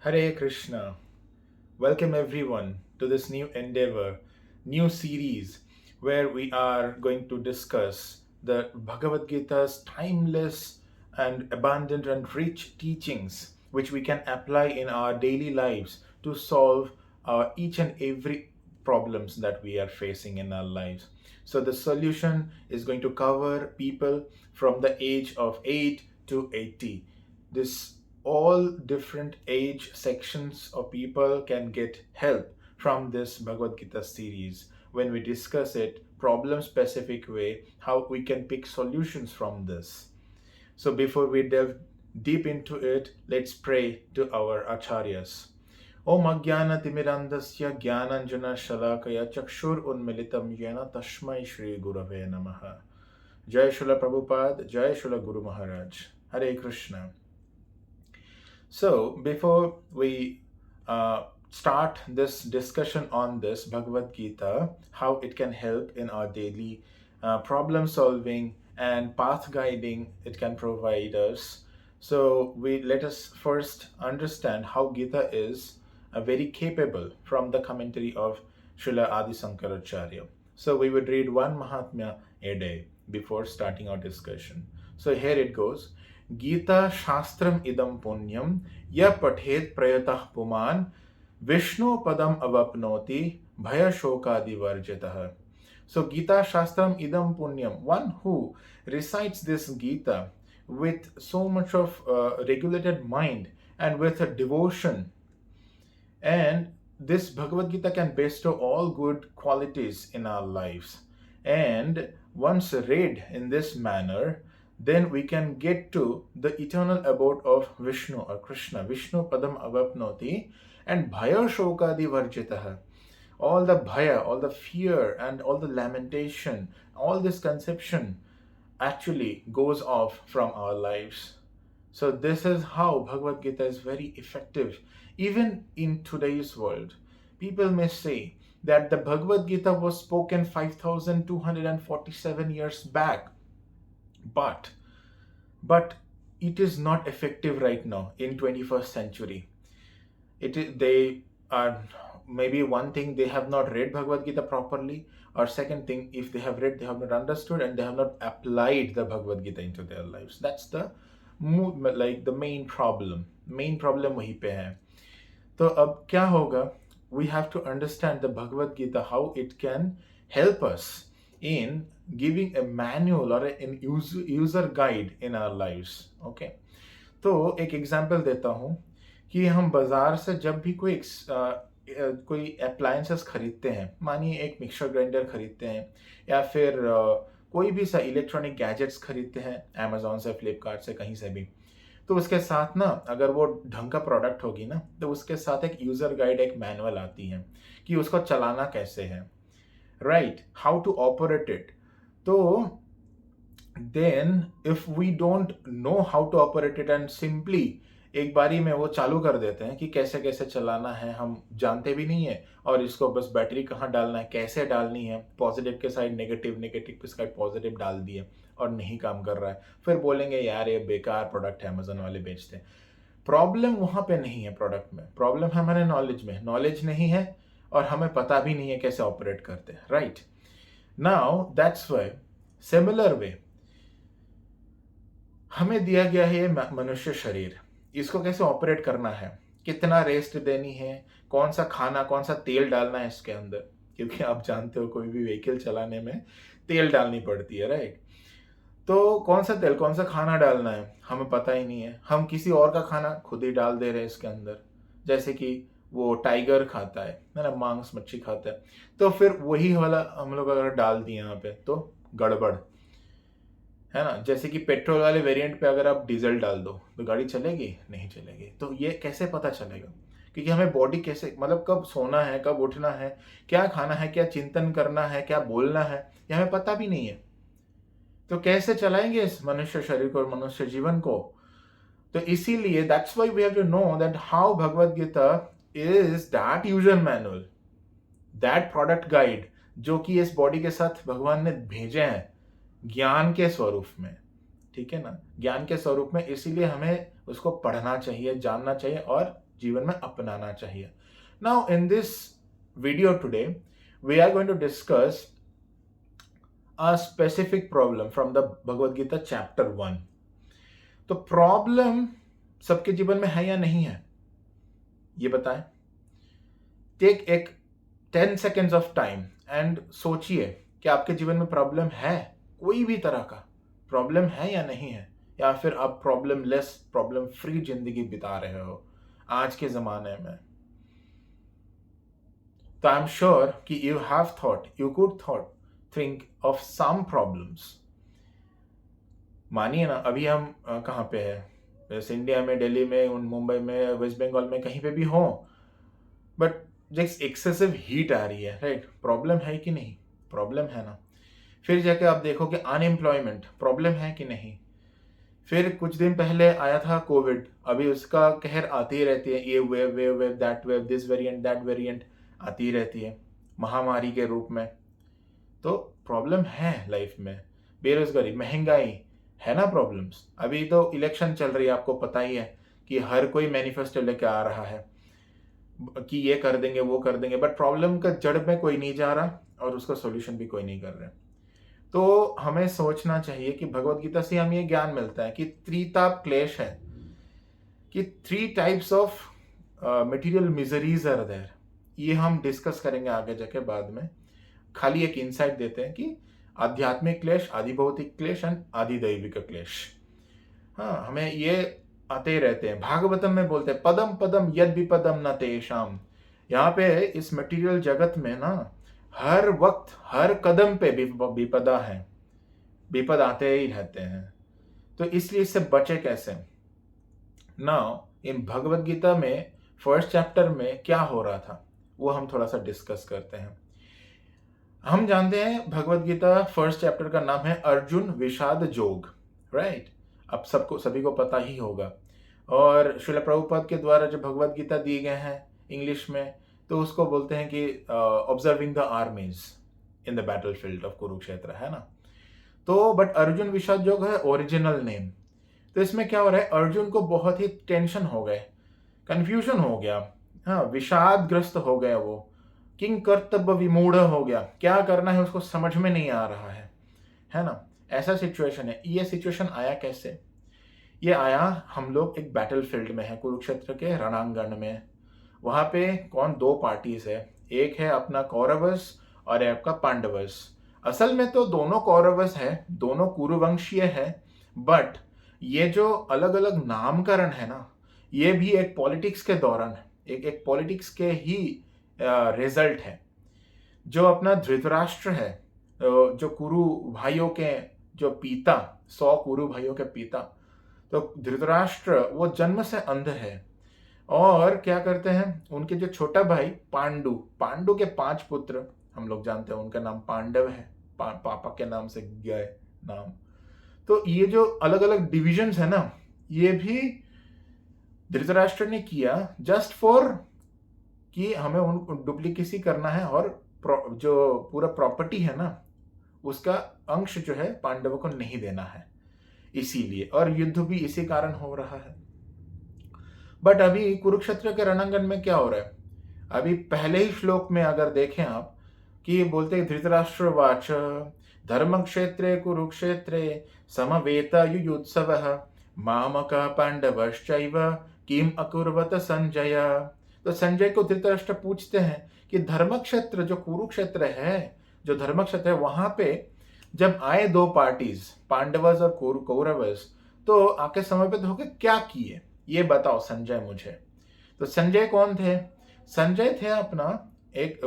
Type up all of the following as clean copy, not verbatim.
Hare Krishna. Welcome everyone to this new endeavor, new series where we are going to discuss the Bhagavad Gita's timeless and abundant and rich teachings which we can apply in our daily lives to solve each and every problems that we are facing in our lives. So the solution is going to cover people from the age of 8 to 80. This all different age sections of people can get help from this Bhagavad Gita series when we discuss it problem specific way how we can pick solutions from this. So before we delve deep into it, let's pray to our acharyas. Om Ajnana Timirandasya Jnananjana Shalakaya Chakshur Unmilitam Yena Tashmai Shri Gurave Namaha. Jai Shula Prabhupada, Jai Shula Guru Maharaj. Hare Krishna. So, before we start this discussion on this Bhagavad Gita, how it can help in our daily problem solving and path guiding it can provide us. So, we let us first understand how Gita is very capable from the commentary of Srila Adi Sankaracharya. So, we would read one Mahatmya a day before starting our discussion. So, here it goes. Gita शास्त्रम इदम पुण्यम य पठेत प्रयतः पुमान विष्णु पदम अवप्नोति भय शोकादि वर्जितः. So Gita Shastram Idam Punyam, one who recites this Gita with so much of regulated mind and with a devotion, and this Bhagavad Gita can bestow all good qualities in our lives. And once read in this manner, then we can get to the eternal abode of Vishnu or Krishna. Vishnu Padam Avapnoti and Bhaya Shokadi Varjitaha. All the bhaya, all the fear, and all the lamentation, all this conception actually goes off from our lives. So, this is how Bhagavad Gita is very effective. Even in today's world, people may say that the Bhagavad Gita was spoken 5247 years back, but it is not effective right now in 21st century. They are, maybe one thing, they have not read Bhagavad Gita properly, or second thing, if they have read, they have not understood and they have not applied the Bhagavad Gita into their lives. That's the the main problem वहीं पे है. तो अब क्या होगा, we have to understand the Bhagavad Gita, how it can help us in giving a manual or a user guide in our lives. Okay, तो एक example देता हूँ कि हम बाजार से जब भी कोई अप्लायंसेस खरीदते हैं, मानिए एक मिक्सर ग्राइंडर खरीदते हैं या फिर कोई भी सा इलेक्ट्रॉनिक गैजेट्स खरीदते हैं अमेजोन से, फ्लिपकार्ट से, कहीं से भी, तो उसके साथ ना, अगर वो ढंग का प्रोडक्ट होगी ना, तो उसके साथ एक यूजर गाइड, एक मैनुअल आती है कि उसको चलाना कैसे है, right, how to operate it. तो then if we don't know how to operate it and simply एक बारी में वो चालू कर देते हैं कि कैसे कैसे चलाना है, हम जानते भी नहीं है, और इसको बस बैटरी कहाँ डालना है, कैसे डालनी है, पॉजिटिव के साइड नेगेटिव, नेगेटिव के साइड पॉजिटिव डाल दिए और नहीं काम कर रहा है, फिर बोलेंगे यार ये बेकार प्रोडक्ट है, अमेजोन वाले बेचते हैं. प्रॉब्लम वहाँ पे नहीं है प्रोडक्ट में, प्रॉब्लम है हमारे नॉलेज में. नॉलेज नहीं है और हमें पता भी नहीं है कैसे ऑपरेट करते हैं, right. Now that's why similar way हमें दिया गया है ये मनुष्य शरीर, इसको कैसे ऑपरेट करना है, कितना रेस्ट देनी है, कौन सा खाना, कौन सा तेल डालना है इसके अंदर, क्योंकि आप जानते हो कोई भी व्हीकल चलाने में तेल डालनी पड़ती है, राइट. तो कौन सा तेल, कौन सा खाना डालना है, हमें पता ही नहीं है. हम किसी और का खाना खुद ही डाल दे रहे हैं इसके अंदर. जैसे कि वो टाइगर खाता है ना, मांस मच्छी खाता है, तो फिर वही वाला हम लोग अगर डाल दिए यहाँ पे तो गड़बड़ है ना. जैसे कि पेट्रोल वाले वेरिएंट पे अगर आप डीजल डाल दो तो गाड़ी चलेगी, नहीं चलेगी. तो ये कैसे पता चलेगा, क्योंकि हमें बॉडी कैसे, मतलब कब सोना है, कब उठना है, क्या खाना है, क्या चिंतन करना है, क्या बोलना है, ये हमें पता भी नहीं है. तो कैसे चलाएंगे इस मनुष्य शरीर को और मनुष्य जीवन को. तो इसीलिए that's why we have to know that how Bhagavad Gita is that user manual, that product guide, जो कि इस बॉडी के साथ भगवान ने भेजे हैं ज्ञान के स्वरूप में. ठीक है ना, ज्ञान के स्वरूप में. इसीलिए हमें उसको पढ़ना चाहिए, जानना चाहिए और जीवन में अपनाना चाहिए. Now in this video today we are going to discuss a specific problem from the Bhagavad Gita chapter 1. तो प्रॉब्लम सबके जीवन में है या नहीं है, ये बताएं. टेक एक 10 seconds ऑफ टाइम एंड सोचिए कि आपके जीवन में प्रॉब्लम है, कोई भी तरह का प्रॉब्लम है या नहीं है, या फिर आप प्रॉब्लम लेस, प्रॉब्लम फ्री जिंदगी बिता रहे हो आज के जमाने में. तो आई एम श्योर कि you have thought, you could thought think of some problems. मानिए ना, अभी हम कहाँ पे है, वैसे इंडिया में, दिल्ली में, मुंबई में, वेस्ट बंगाल में, कहीं पे भी हो, बट जैसे एक्सेसिव हीट आ रही है, राइट. प्रॉब्लम है कि नहीं, प्रॉब्लम है ना. फिर जाके आप देखो कि अनएम्प्लॉयमेंट प्रॉब्लम है कि नहीं. फिर कुछ दिन पहले आया था कोविड, अभी उसका कहर आती ही रहती है, ये wave that wave, this variant that variant आती ही रहती है महामारी के रूप में. तो प्रॉब्लम है लाइफ में. बेरोजगारी, महंगाई है ना प्रॉब्लम्स. अभी तो इलेक्शन चल रही है, आपको पता ही है कि हर कोई मैनिफेस्टो लेके आ रहा है कि ये कर देंगे, वो कर देंगे, बट प्रॉब्लम का जड़ में कोई नहीं जा रहा और उसका सॉल्यूशन भी कोई नहीं कर रहा. तो हमें सोचना चाहिए कि भगवत गीता से हमें ये ज्ञान मिलता है कि त्रिताप क्लेश है, कि 3 types of material miseries are there. ये हम डिस्कस करेंगे आगे जाके बाद में. खाली एक इंसाइट देते हैं कि आध्यात्मिक क्लेश, आदि भौतिक क्लेश एंड आदि दैविक क्लेश. हाँ, हमें ये आते ही रहते हैं. भागवतम में बोलते हैं पदम पदम यद विपदम न तेषाम. यहाँ पे इस मटेरियल जगत में ना हर वक्त हर कदम पे विपदा है, विपद आते ही रहते हैं. तो इसलिए इससे बचे कैसे. नाउ इन भगवत गीता में फर्स्ट चैप्टर में क्या हो रहा था वो हम थोड़ा सा डिस्कस करते हैं. हम जानते हैं भगवत गीता फर्स्ट चैप्टर का नाम है अर्जुन विषाद जोग, राइट. अब सबको, सभी को पता ही होगा. और श्रील प्रभुपाद के द्वारा जो भगवत गीता दिए गए हैं इंग्लिश में, तो उसको बोलते हैं कि observing the armies in the battle field of Kurukshetra, है ना. तो बट अर्जुन विषाद जोग है ओरिजिनल नेम. तो इसमें क्या हो रहा है, अर्जुन को बहुत ही टेंशन हो गए, कंफ्यूजन हो गया, हाँ, विषाद ग्रस्त हो गया, वो किंग कर्तव्य विमूढ़ हो गया, क्या करना है उसको समझ में नहीं आ रहा है ना. ऐसा सिचुएशन है. ये सिचुएशन आया कैसे, ये आया, हम लोग एक बैटल फील्ड में है, कुरुक्षेत्र के रणांगण में. वहां पे कौन, 2 पार्टीज है, एक है अपना कौरवस और एक आपका पांडवस. असल में तो दोनों कौरवस है, दोनों कुरुवंशीय है, बट ये जो अलग अलग नामकरण है ना, ये भी एक पॉलिटिक्स के दौरान, एक पॉलिटिक्स के ही रिजल्ट है. जो अपना धृतराष्ट्र है, जो कुरु भाइयों के जो पिता, 100 कुरु भाइयों के पिता, तो धृतराष्ट्र वो जन्म से अंध है. और क्या करते हैं, उनके जो छोटा भाई पांडु, पांडु के 5 पुत्र हम लोग जानते हैं, उनका नाम पांडव है, पापा के नाम से गए नाम. तो ये जो अलग अलग डिविजन्स है ना, ये भी धृतराष्ट्र ने किया जस्ट फॉर कि हमें उन डुप्लीकेसी करना है, और जो पूरा प्रॉपर्टी है ना उसका अंश जो है पांडवों को नहीं देना है, इसीलिए. और युद्ध भी इसी कारण हो रहा है. बट अभी कुरुक्षेत्र के रणांगण में क्या हो रहा है, अभी पहले ही श्लोक में अगर देखें आप, कि बोलते हैं धृतराष्ट्र वाच धर्म क्षेत्रे कुरुक्षेत्रे समवेत युयुत्सवः मामक पांडवश्चैव किम अकुर्वत संजय. तो संजय को धृतराष्ट्र पूछते हैं कि धर्म क्षेत्र जो कुरुक्षेत्र है, जो धर्म क्षेत्र है, वहां पे जब आए 2 पार्टीज, पांडवस और कौरवस, तो आके समर्पित होकर क्या किए ये बताओ संजय मुझे. तो संजय कौन थे, संजय थे अपना एक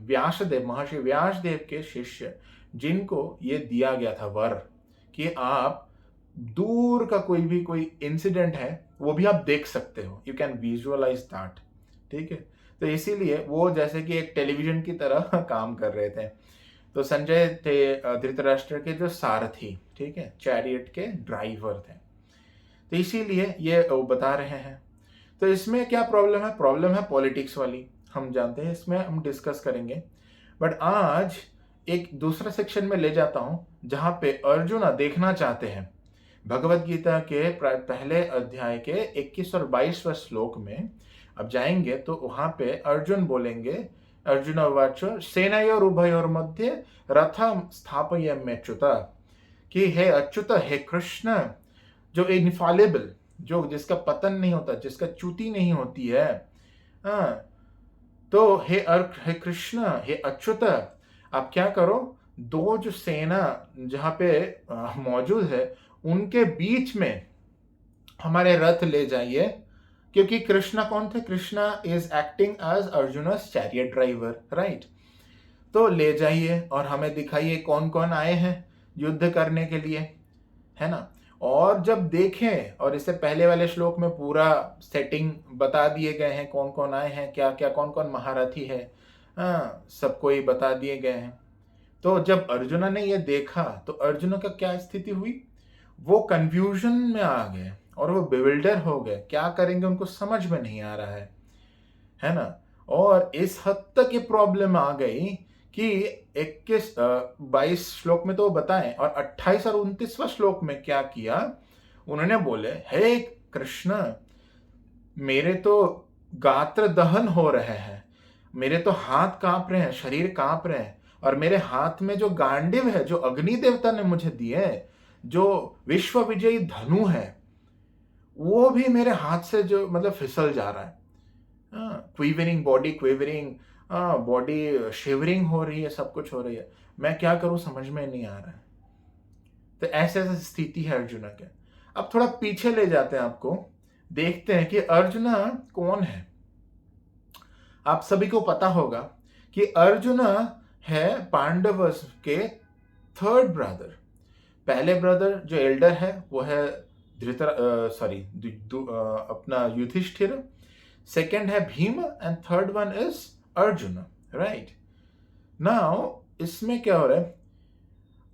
व्यासदेव, महर्षि व्यासदेव के शिष्य, जिनको ये दिया गया था वर कि आप दूर का कोई इंसिडेंट है वो भी आप देख सकते हो, यू कैन विजुअलाइज दैट, ठीक है. तो इसीलिए वो जैसे कि एक टेलीविजन की तरह काम कर रहे थे. तो संजय थे धृतराष्ट्र के जो सारथी, ठीक है, चैरियट के ड्राइवर थे. तो इसीलिए ये वो बता रहे हैं. तो इसमें क्या प्रॉब्लम है, प्रॉब्लम है पॉलिटिक्स वाली, हम जानते हैं, इसमें हम डिस्कस करेंगे. बट आज एक दूसरा सेक्शन में ले जाता हूं जहां पे अर्जुन देखना चाहते हैं भगवत गीता के पहले अध्याय के 21 और 22वें श्लोक में अब जाएंगे तो वहां पे अर्जुन बोलेंगे, अर्जुन उवाच सेनयोर उभयोर मध्ये रथम स्थापयम्यच्युत, कि हे अच्युत, हे कृष्ण, जो इनफॉलेबल, जो जिसका पतन नहीं होता, जिसका च्युति नहीं होती है, हाँ, तो हे कृष्ण, हे अच्युत, आप क्या करो, दो जो सेना जहां पे मौजूद है उनके बीच में हमारे रथ ले जाइए, क्योंकि कृष्णा कौन थे, Krishna is acting as Arjuna's chariot driver, right. तो ले जाइए और हमें दिखाइए कौन कौन आए हैं युद्ध करने के लिए, है ना। और जब देखें, और इससे पहले वाले श्लोक में पूरा सेटिंग बता दिए गए हैं, कौन कौन आए हैं, क्या क्या, कौन कौन महारथी है, हाँ, सबको ही बता दिए गए हैं। तो जब अर्जुन ने ये देखा तो अर्जुन का क्या स्थिति हुई, वो कंफ्यूजन में आ गए और वो बिविल्डर हो गए, क्या करेंगे उनको समझ में नहीं आ रहा है ना। और इस हद तक ये प्रॉब्लम आ गई कि 22 श्लोक में तो बताएं, और 28 और 29वां श्लोक में क्या किया, उन्होंने बोले, हे कृष्ण, मेरे तो गात्र दहन हो रहे हैं, मेरे तो हाथ कांप रहे हैं, शरीर कांप रहे हैं, और मेरे हाथ में जो गांडिव है, जो अग्नि देवता ने मुझे दिए, जो विश्व विजयी धनु है, वो भी मेरे हाथ से जो मतलब फिसल जा रहा है, क्वीवरिंग, बॉडी क्वीवरिंग, बॉडी शिवरिंग हो रही है, सब कुछ हो रही है, मैं क्या करूं समझ में नहीं आ रहा है। तो ऐसे ऐसी स्थिति है अर्जुन के। अब थोड़ा पीछे ले जाते हैं आपको, देखते हैं कि अर्जुन कौन है। आप सभी को पता होगा कि अर्जुन है पांडव के थर्ड ब्रदर। पहले ब्रदर जो एल्डर है वो है अपना युधिष्ठिर, सेकेंड है Bhim, and third one is Arjun, right. Now इसमें क्या हो रहा है,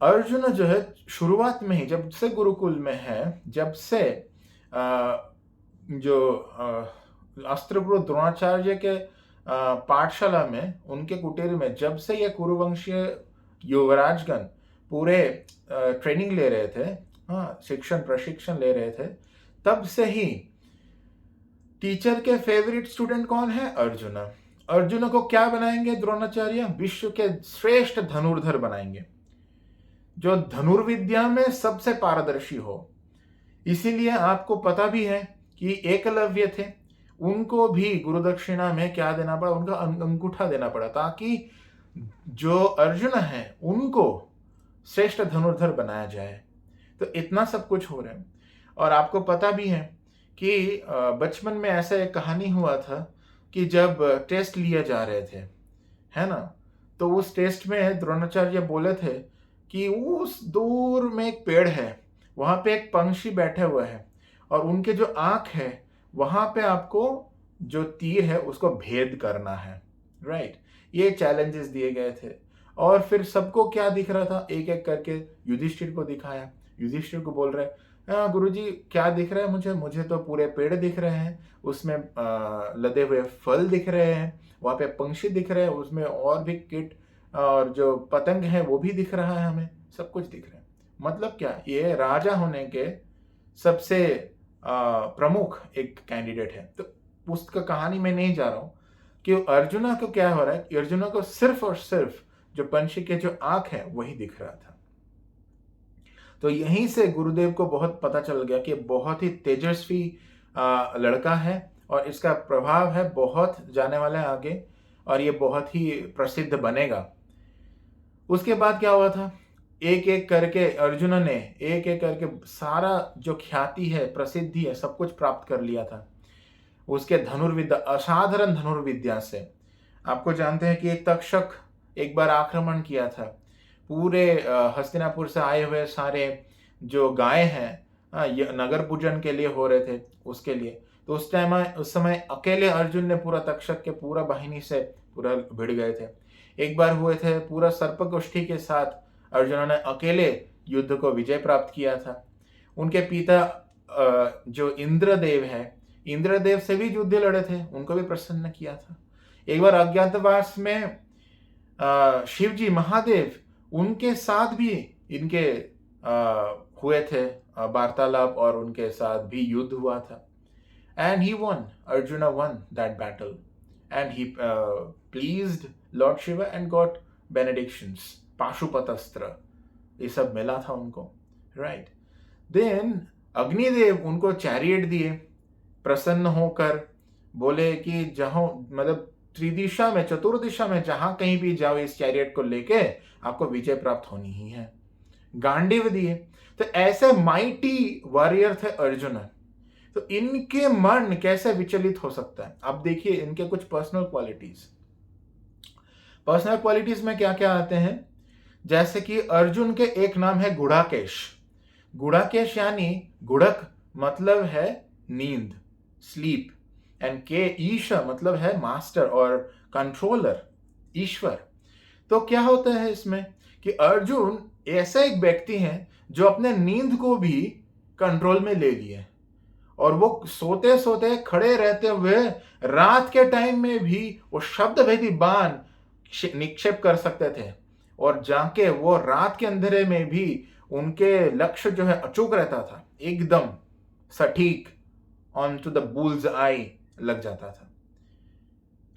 अर्जुन जो है शुरुआत में ही, जब से गुरुकुल में है, जब से जो अस्त्र गुरु द्रोणाचार्य के पाठशाला में, उनके कुटीर में, जब से ये कुरुवंशीय युवराजगण पूरे ट्रेनिंग ले रहे थे, हाँ, शिक्षण प्रशिक्षण ले रहे थे, तब से ही टीचर के फेवरेट स्टूडेंट कौन है, अर्जुन। अर्जुन को क्या बनाएंगे द्रोणाचार्य, विश्व के श्रेष्ठ धनुर्धर बनाएंगे, जो धनुर्विद्या में सबसे पारदर्शी हो। इसीलिए आपको पता भी है कि एकलव्य थे, उनको भी गुरु दक्षिणा में क्या देना पड़ा, उनका अंगूठा देना पड़ा, ताकि जो अर्जुन है उनको श्रेष्ठ धनुर्धर बनाया जाए। तो इतना सब कुछ हो रहा है। और आपको पता भी है कि बचपन में ऐसा एक कहानी हुआ था कि जब टेस्ट लिए जा रहे थे, है ना, तो उस टेस्ट में द्रोणाचार्य बोले थे कि उस दूर में एक पेड़ है, वहां पे एक पंछी बैठे हुए हैं, और उनके जो आंख है वहां पे आपको जो तीर है उसको भेद करना है, राइट। ये चैलेंजेस दिए गए थे। और फिर सबको क्या दिख रहा था, एक एक करके युधिष्ठिर को दिखाया। युधिष्ठिर को बोल रहे, गुरुजी क्या दिख रहा है मुझे, मुझे तो पूरे पेड़ दिख रहे हैं, उसमें लदे हुए फल दिख रहे हैं, वहां पे पंछी दिख रहे हैं, उसमें और भी कीट और जो पतंग है वो भी दिख रहा है, हमें सब कुछ दिख रहा है। मतलब क्या, ये राजा होने के सबसे प्रमुख एक कैंडिडेट है। तो पुस्तक कहानी में नहीं जा रहा हूं कि अर्जुना को क्या हो रहा है, अर्जुना को सिर्फ और सिर्फ जो पंछी के जो आंख है वही दिख रहा था। तो यहीं से गुरुदेव को बहुत पता चल गया कि बहुत ही तेजस्वी लड़का है, और इसका प्रभाव है बहुत जाने वाला है आगे, और ये बहुत ही प्रसिद्ध बनेगा। उसके बाद क्या हुआ था, एक एक करके अर्जुन ने एक एक करके सारा जो ख्याति है, प्रसिद्धि है, सब कुछ प्राप्त कर लिया था उसके धनुर्विद्या, असाधारण धनुर्विद्या से। आपको जानते हैं कि एक तक्षक एक बार आक्रमण किया था, पूरे हस्तिनापुर से आए हुए सारे जो गाय हैं नगर पूजन के लिए हो रहे थे उसके लिए। तो उस समय अकेले अर्जुन ने पूरा तक्षक के पूरा बाहिनी से पूरा भिड़ गए थे। एक बार हुए थे पूरा सर्पगोष्ठी के साथ अर्जुन ने अकेले युद्ध को विजय प्राप्त किया था। उनके पिता जो इंद्रदेव है, इंद्रदेव से भी युद्ध लड़े थे, उनको भी प्रसन्न किया था। एक बार अज्ञातवास में शिव जी महादेव, उनके साथ भी इनके हुए थे वार्तालाप और उनके साथ भी युद्ध हुआ था। And he won, Arjuna won that battle, and he pleased lord Shiva and got benedictions, Pashupatastra, ये सब मिला था उनको, राइट। देन अग्निदेव उनको चैरियट दिए, प्रसन्न होकर बोले कि जहां मतलब त्रिदिशा में, चतुर्दिशा में जहां कहीं भी जाओ इस चैरियट को लेके आपको विजय प्राप्त होनी ही है। गांडीव दिए। तो ऐसे माइटी वॉरियर थे अर्जुन। तो इनके मन कैसे विचलित हो सकता है? अब देखिए इनके कुछ पर्सनल क्वालिटीज। पर्सनल क्वालिटीज में क्या क्या आते हैं? जैसे कि अर्जुन के एक नाम है गुड़ाकेश। गुड़ाकेश यानी गुड़क मतलब है नींद, स्लीप, एंड के ईशा मतलब है मास्टर और कंट्रोलर, ईश्वर। तो क्या होता है इसमें कि अर्जुन ऐसा एक व्यक्ति है जो अपने नींद को भी कंट्रोल में ले लिए, और वो सोते सोते खड़े रहते हुए रात के टाइम में भी वो शब्द भेदी बाण निक्षेप कर सकते थे, और जाके वो रात के अंधेरे में भी उनके लक्ष्य जो है अचूक रहता था, एकदम सटीक, on to the bull's eye लग जाता था।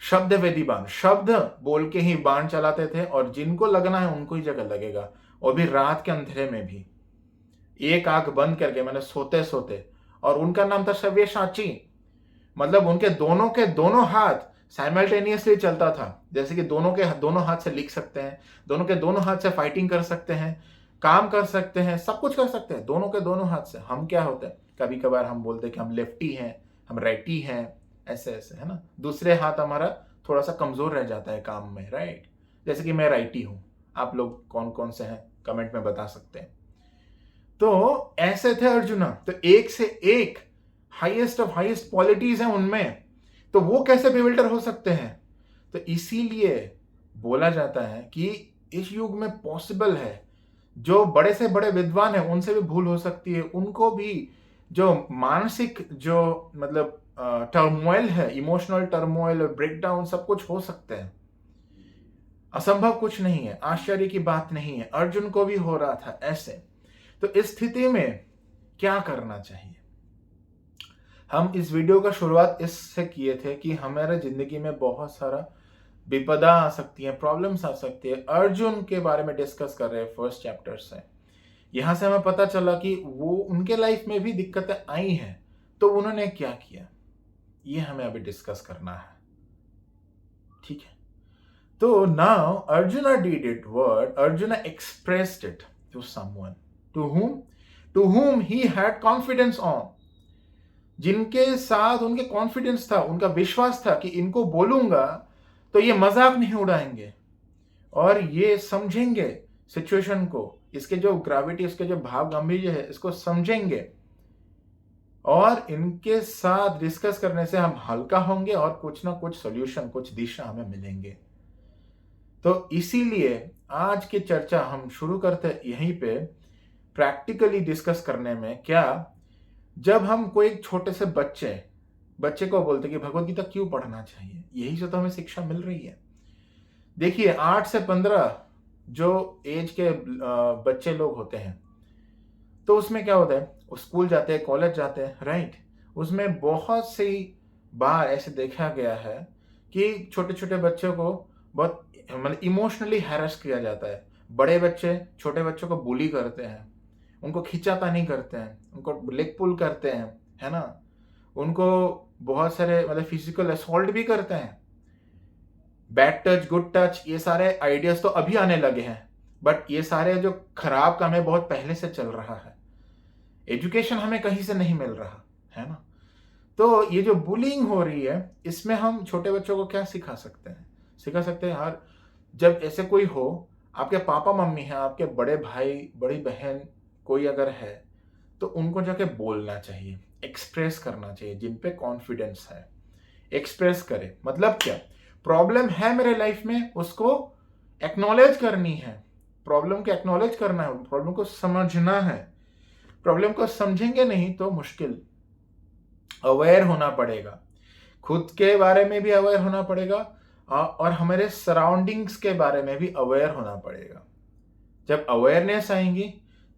शब्द वेदी बाण, शब्द बोल के ही बाण चलाते थे, और जिनको लगना है उनको ही जगह लगेगा, और भी रात के अंधेरे में भी एक आंख बंद करके, मैंने सोते सोते। और उनका नाम था सव्यसाची, मतलब उनके दोनों के दोनों हाथ साइमल्टेनियसली चलता था, जैसे कि दोनों के दोनों हाथ से लिख सकते हैं, दोनों के दोनों हाथ से फाइटिंग कर सकते हैं, काम कर सकते हैं, सब कुछ कर सकते हैं दोनों के दोनों हाथ से। हम क्या होते हैं, कभी कभार हम बोलते हैं कि हम लेफ्टी हैं, हम राइटी हैं, ऐसे ऐसे, है ना। दूसरे हाथ हमारा थोड़ा सा कमजोर रह जाता है काम में, राइट। जैसे कि मैं राइटी हूं, आप लोग कौन कौन से हैं कमेंट में बता सकते हैं। तो ऐसे थे अर्जुना। तो एक से एक हाईएस्ट ऑफ हाईएस्ट क्वालिटीज हैं उनमें, तो वो कैसे बेविल्टर हो सकते हैं? तो इसीलिए बोला जाता है कि इस युग में पॉसिबल है, जो बड़े से बड़े विद्वान हैं उनसे भी भूल हो सकती है, उनको भी जो मानसिक जो मतलब टर्मोइल है, इमोशनल टर्मोइल और ब्रेकडाउन सब कुछ हो सकते हैं। असंभव कुछ नहीं है, आश्चर्य की बात नहीं है, अर्जुन को भी हो रहा था ऐसे। तो इस स्थिति में क्या करना चाहिए? हम इस वीडियो का शुरुआत इससे किए थे कि हमारे जिंदगी में बहुत सारा विपदा आ सकती है, प्रॉब्लम्स आ सकती है। अर्जुन के बारे में डिस्कस कर रहे हैं फर्स्ट चैप्टर से। यहां से हमें पता चला कि वो उनके लाइफ में भी दिक्कतें आई हैं, तो उन्होंने क्या किया, ये हमें अभी डिस्कस करना है, ठीक है। तो now Arjuna did it, word Arjuna expressed it to someone to whom he had confidence on, जिनके साथ उनके कॉन्फिडेंस था, उनका विश्वास था कि इनको बोलूंगा तो ये मजाक नहीं उड़ाएंगे और ये समझेंगे सिचुएशन को, इसके जो ग्रेविटी, इसके जो भाव गंभीर है, इसको समझेंगे, और इनके साथ डिस्कस करने से हम हल्का होंगे और कुछ ना कुछ सॉल्यूशन, कुछ दिशा हमें मिलेंगे। तो इसीलिए आज की चर्चा हम शुरू करते यहीं पे, प्रैक्टिकली डिस्कस करने में। क्या, जब हम कोई एक छोटे से बच्चे को बोलते कि भगवत गीता क्यों पढ़ना चाहिए, यही से तो हमें शिक्षा मिल रही है। देखिए 8 से 15 जो एज के बच्चे लोग होते हैं, तो उसमें क्या होता है, वो स्कूल जाते हैं, कॉलेज जाते हैं, राइट। उसमें बहुत सी बार ऐसे देखा गया है कि छोटे छोटे बच्चों को बहुत मतलब इमोशनली हैरेस किया जाता है। बड़े बच्चे छोटे बच्चों को बुली करते हैं, उनको खींचातानी करते हैं, उनको लेग पुल करते हैं, है ना, उनको बहुत सारे मतलब फिजिकल असॉल्ट भी करते हैं। बैड टच, गुड टच, ये सारे आइडियाज तो अभी आने लगे हैं, बट ये सारे जो खराब काम है बहुत पहले से चल रहा है। एजुकेशन हमें कहीं से नहीं मिल रहा है ना। तो ये जो बुलिंग हो रही है, इसमें हम छोटे बच्चों को क्या सिखा सकते हैं? सिखा सकते हैं यार, जब ऐसे कोई हो, आपके पापा मम्मी हैं, आपके बड़े भाई बड़ी बहन कोई अगर है, तो उनको जाके बोलना चाहिए, एक्सप्रेस करना चाहिए। जिन पे कॉन्फिडेंस है एक्सप्रेस करे। मतलब क्या, प्रॉब्लम है मेरे लाइफ में, उसको एक्नॉलेज करनी है, प्रॉब्लम को एक्नॉलेज करना है, प्रॉब्लम को समझना है। प्रॉब्लम को समझेंगे नहीं तो मुश्किल। अवेयर होना पड़ेगा, खुद के बारे में भी अवेयर होना पड़ेगा, और हमारे सराउंडिंग्स के बारे में भी अवेयर होना पड़ेगा। जब अवेयरनेस आएंगी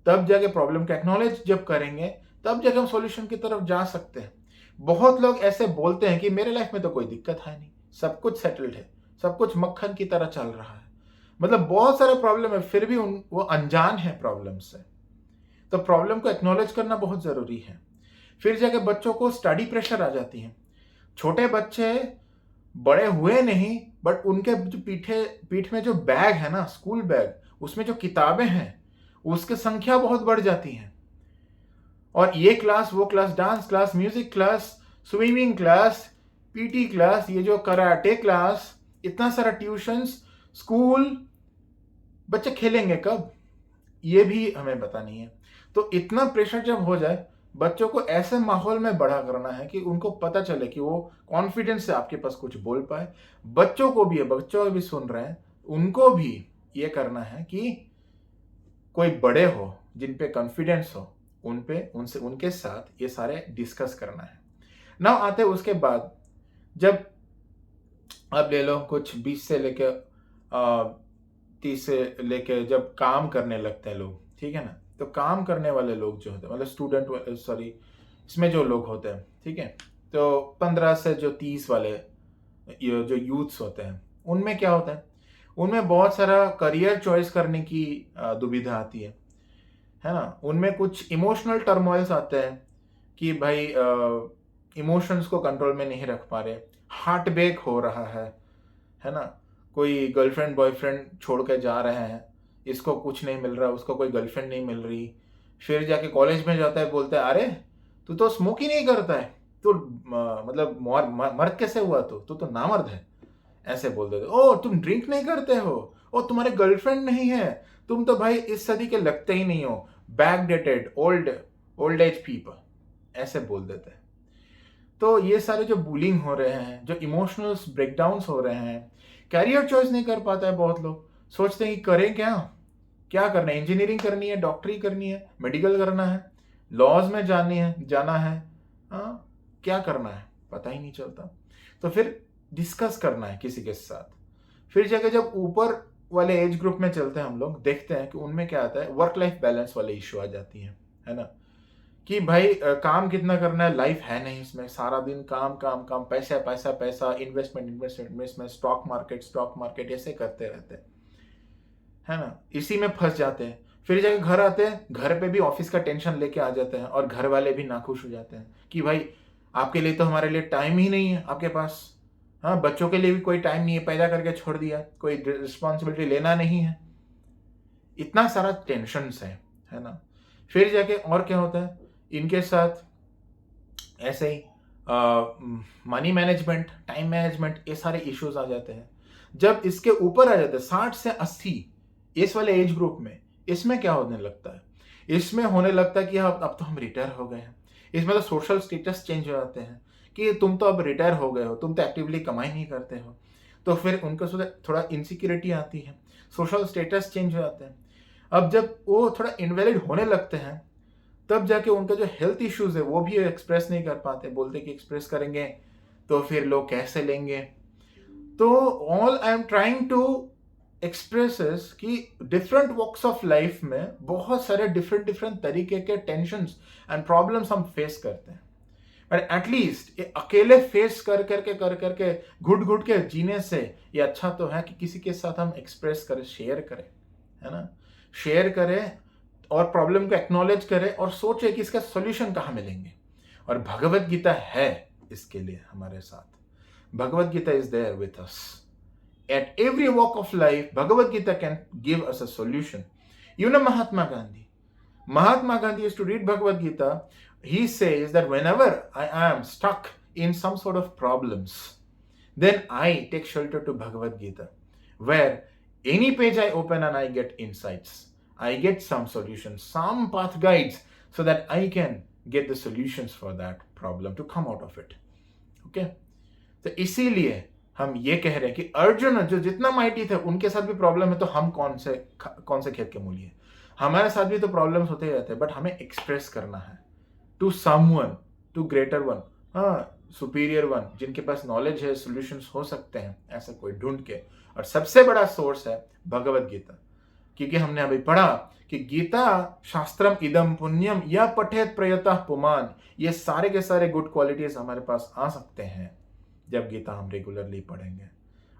तब जाके प्रॉब्लम का एक्नॉलेज जब करेंगे, तब जाके हम सॉल्यूशन की तरफ जा सकते हैं। बहुत लोग ऐसे बोलते हैं कि मेरे लाइफ में तो कोई दिक्कत है नहीं, सब कुछ सेटल्ड है, सब कुछ मक्खन की तरह चल रहा है। मतलब बहुत सारे प्रॉब्लम है, फिर भी वो अनजान है प्रॉब्लम से। तो प्रॉब्लम को एक्नॉलेज करना बहुत ज़रूरी है। फिर जाके बच्चों को स्टडी प्रेशर आ जाती है। छोटे बच्चे बड़े हुए नहीं, बट उनके जो पीठ में जो बैग है ना, स्कूल बैग, उसमें जो किताबें हैं, उसकी संख्या बहुत बढ़ जाती है। और ये क्लास, वो class, dance class, music class, swimming class, PT class, ये जो कराटे क्लास, इतना सारा ट्यूशंस, स्कूल, बच्चे खेलेंगे कब, ये भी हमें पता नहीं है। तो इतना प्रेशर जब हो जाए, बच्चों को ऐसे माहौल में बड़ा करना है कि उनको पता चले कि वो कॉन्फिडेंस से आपके पास कुछ बोल पाए। बच्चों को भी, बच्चों भी सुन रहे हैं, उनको भी ये करना है कि कोई बड़े हो जिन पे कॉन्फिडेंस हो, उन पे उनसे उनके साथ ये सारे डिस्कस करना है। ना आते उसके बाद, जब अब ले लो कुछ 20 से लेके 30 से लेके जब काम करने लगते हैं लोग, ठीक है ना, तो काम करने वाले लोग जो होते हैं, मतलब स्टूडेंट, सॉरी, इसमें जो लोग होते हैं, ठीक है, तो 15 से जो 30 वाले ये जो यूथ्स होते हैं, उनमें क्या होता है, उनमें बहुत सारा करियर चॉइस करने की दुविधा आती है ना। उनमें कुछ इमोशनल टर्मोइल्स आते हैं कि भाई इमोशंस को कंट्रोल में नहीं रख पा रहे, हार्ट ब्रेक हो रहा है ना, कोई गर्लफ्रेंड बॉयफ्रेंड छोड़ के जा रहे हैं, इसको कुछ नहीं मिल रहा, उसको कोई गर्लफ्रेंड नहीं मिल रही। फिर जाके कॉलेज में जाता है, बोलता है अरे तू तो स्मोक ही नहीं करता है, तो मतलब मर्द कैसे हुआ, तू तो नामर्द है, ऐसे बोल देते। ओ तुम ड्रिंक नहीं करते हो, ओ तुम्हारे गर्लफ्रेंड नहीं है, तुम तो भाई इस सदी के लगते ही नहीं हो, बैकडेटेड ओल्ड एज पीपल, ऐसे बोल देते हैं। तो ये सारे जो बुलिंग हो रहे हैं, जो इमोशनल ब्रेकडाउन्स हो रहे हैं, कैरियर चॉइस नहीं कर पाता है बहुत लोग, सोचते हैं कि करें क्या, क्या करना है, इंजीनियरिंग करनी है, डॉक्टरी करनी है, मेडिकल करना है, लॉज में जाना है, हाँ, क्या करना है पता ही नहीं चलता। तो फिर डिस्कस करना है किसी के साथ। फिर जाके जब ऊपर वाले एज ग्रुप में चलते हैं हम लोग, देखते हैं कि उनमें क्या आता है, वर्क लाइफ बैलेंस वाले इश्यू आ जाती है ना, कि भाई काम कितना करना है, लाइफ है नहीं इसमें, सारा दिन काम काम काम, पैसा पैसा पैसा, इन्वेस्टमेंट, स्टॉक मार्केट ऐसे करते रहते हैं, है ना, इसी में फंस जाते हैं। फिर जाके घर आते हैं, घर पे भी ऑफिस का टेंशन लेके आ जाते हैं, और घर वाले भी नाखुश हो जाते हैं कि भाई आपके लिए तो हमारे लिए टाइम ही नहीं है आपके पास, हाँ, बच्चों के लिए भी कोई टाइम नहीं है, पैदा करके छोड़ दिया, कोई रिस्पॉन्सिबिलिटी लेना नहीं है, इतना सारा टेंशन है ना। फिर जाके और क्या होता है इनके साथ, ऐसे ही मनी मैनेजमेंट, टाइम मैनेजमेंट, ये सारे इश्यूज आ जाते हैं। जब इसके ऊपर आ जाते हैं 60 से 80, इस वाले एज ग्रुप में, इसमें क्या होने लगता है, इसमें होने लगता है कि अब तो हम रिटायर हो गए हैं। इसमें तो सोशल स्टेटस चेंज हो जाते हैं कि तुम तो अब रिटायर हो गए हो, तुम तो एक्टिवली कमाई नहीं करते हो, तो फिर उनके साथ थोड़ा इनसिक्योरिटी आती है, सोशल स्टेटस चेंज हो जाते हैं। अब जब वो थोड़ा इनवैलिड होने लगते हैं, तब जाके उनका जो हेल्थ इश्यूज है वो भी एक्सप्रेस नहीं कर पाते, बोलते कि एक्सप्रेस करेंगे तो फिर लोग कैसे लेंगे। तो all I am trying to expresses कि डिफरेंट वॉक्स ऑफ लाइफ में बहुत सारे डिफरेंट तरीके के टेंशंस एंड प्रॉब्लम्स हम फेस करते हैं, बट एटलीस्ट ये अकेले फेस कर करके घुट घुट के जीने से ये अच्छा तो है कि किसी के साथ हम एक्सप्रेस करें, शेयर करें, है ना, शेयर करें और प्रॉब्लम को एक्नॉलेज करें और सोचे कि इसका सॉल्यूशन कहाँ मिलेंगे। और भगवत गीता है इसके लिए हमारे साथ। Bhagavad Gita is there with us at every walk of life. Bhagavad Gita can give us a solution. You know Mahatma Gandhi used to read Bhagavad Gita. He says that whenever I am stuck in some sort of problems, then I take shelter to Bhagavad Gita, where any page I open and I get insights, I get some solutions, some path guides, so that I can get the solutions for that problem to come out of it. Okay, तो इसीलिए हम ये कह रहे हैं कि अर्जुन जो जितना माइटी थे उनके साथ भी प्रॉब्लम है, तो हम कौन से खेत के मूली है, हमारे साथ भी तो प्रॉब्लम्स होते ही रहते हैं, बट हमें एक्सप्रेस करना है to someone, to greater one, हाँ, सुपीरियर वन, जिनके पास नॉलेज है, सॉल्यूशंस हो सकते हैं, ऐसा कोई ढूंढ के। और सबसे बड़ा सोर्स है भगवत गीता। क्योंकि हमने अभी पढ़ा कि गीता शास्त्रम इदम पुण्यम या पठेत प्रयतः पुमान, ये सारे के सारे गुड क्वालिटीज हमारे पास आ सकते हैं जब गीता हम रेगुलरली पढ़ेंगे,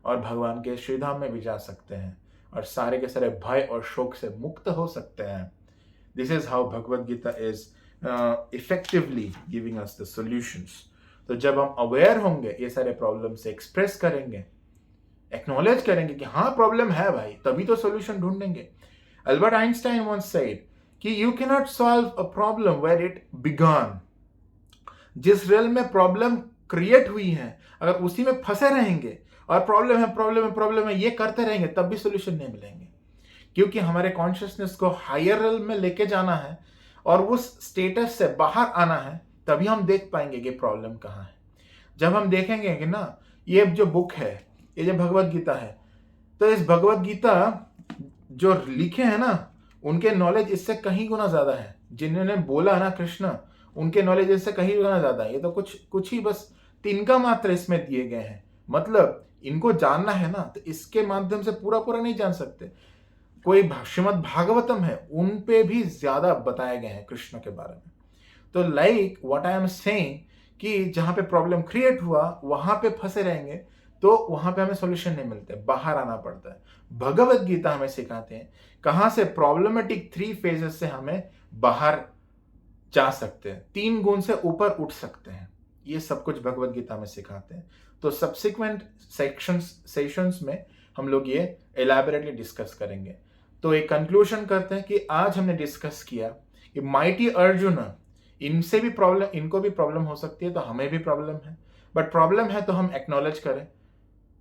और भगवान के श्रीधाम में भी जा सकते हैं और सारे के सारे भय और शोक से मुक्त हो सकते हैं। This is how Bhagavad Gita is effectively giving us the solutions. तो जब हम अवेयर होंगे, ये सारे प्रॉब्लम से एक्सप्रेस करेंगे, एक्नॉलेज करेंगे कि हाँ प्रॉब्लम है भाई, तभी तो सॉल्यूशन ढूंढेंगे। अल्बर्ट आइंस्टाइन वंस सेड कि you can not solve a problem where it began. जिस रेल में प्रॉब्लम क्रिएट हुई है, अगर उसी में फंसे रहेंगे और प्रॉब्लम है प्रॉब्लम है प्रॉब्लम है ये करते रहेंगे, तब भी सॉल्यूशन नहीं मिलेंगे। क्योंकि हमारे कॉन्शियसनेस को हायर रेल में लेके जाना है और उस स्टेटस से बाहर आना है, तभी हम देख पाएंगे कि प्रॉब्लम कहाँ है। जब हम देखेंगे कि ना ये जो बुक है, ये जो भगवत गीता है, तो इस भगवत गीता जो लिखे हैं ना, उनके नॉलेज इससे कहीं गुना ज्यादा है। जिन्होंने बोला ना कृष्ण, उनके नॉलेज इससे कहीं गुना ज्यादा है। ये तो कुछ ही बस तिनका मात्र इसमें दिए गए हैं। मतलब इनको जानना है ना, तो इसके माध्यम से पूरा पूरा नहीं जान सकते। कोई श्रीमद् भागवतम है, उन पे भी ज्यादा बताए गए हैं कृष्ण के बारे में। तो like what I am saying कि जहां पे प्रॉब्लम क्रिएट हुआ वहां पे फंसे रहेंगे तो वहां पे हमें सॉल्यूशन नहीं मिलते, बाहर आना पड़ता है। भगवत गीता हमें सिखाते हैं कहां से प्रॉब्लमेटिक 3 फेजेस से हमें बाहर जा सकते हैं, 3 गुण से ऊपर उठ सकते हैं। ये सब कुछ भगवत गीता में सिखाते हैं। तो सब्सिक्वेंट सेशंस में हम लोग ये एलैबोरेटली डिस्कस करेंगे। तो एक कंक्लूजन करते हैं कि आज हमने डिस्कस किया कि माइटी अर्जुन, इनसे भी प्रॉब्लम, इनको भी प्रॉब्लम हो सकती है, तो हमें भी प्रॉब्लम है। बट प्रॉब्लम है तो हम एक्नॉलेज करें,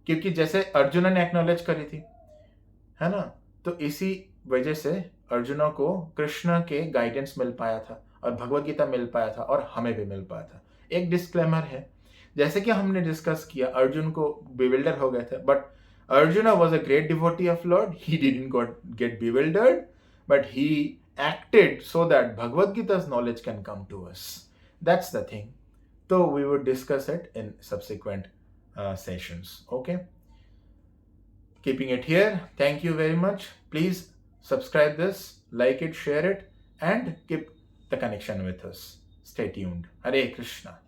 क्योंकि जैसे अर्जुन ने एक्नॉलेज करी थी, है ना, तो इसी वजह से अर्जुन को कृष्ण के गाइडेंस मिल पाया था और भगवत गीता मिल पाया था और हमें भी मिल पाया था। एक डिस्क्लेमर है, जैसे कि हमने डिस्कस किया, अर्जुन को बिविल्डर हो गए थे, but Arjuna was a great devotee of Lord. He didn't get bewildered, but he acted so that Bhagavad Gita's knowledge can come to us. That's the thing. So we would discuss it in subsequent sessions. Okay. Keeping it here. Thank you very much. Please subscribe this, like it, share it, and keep the connection with us. Stay tuned. Hare Krishna.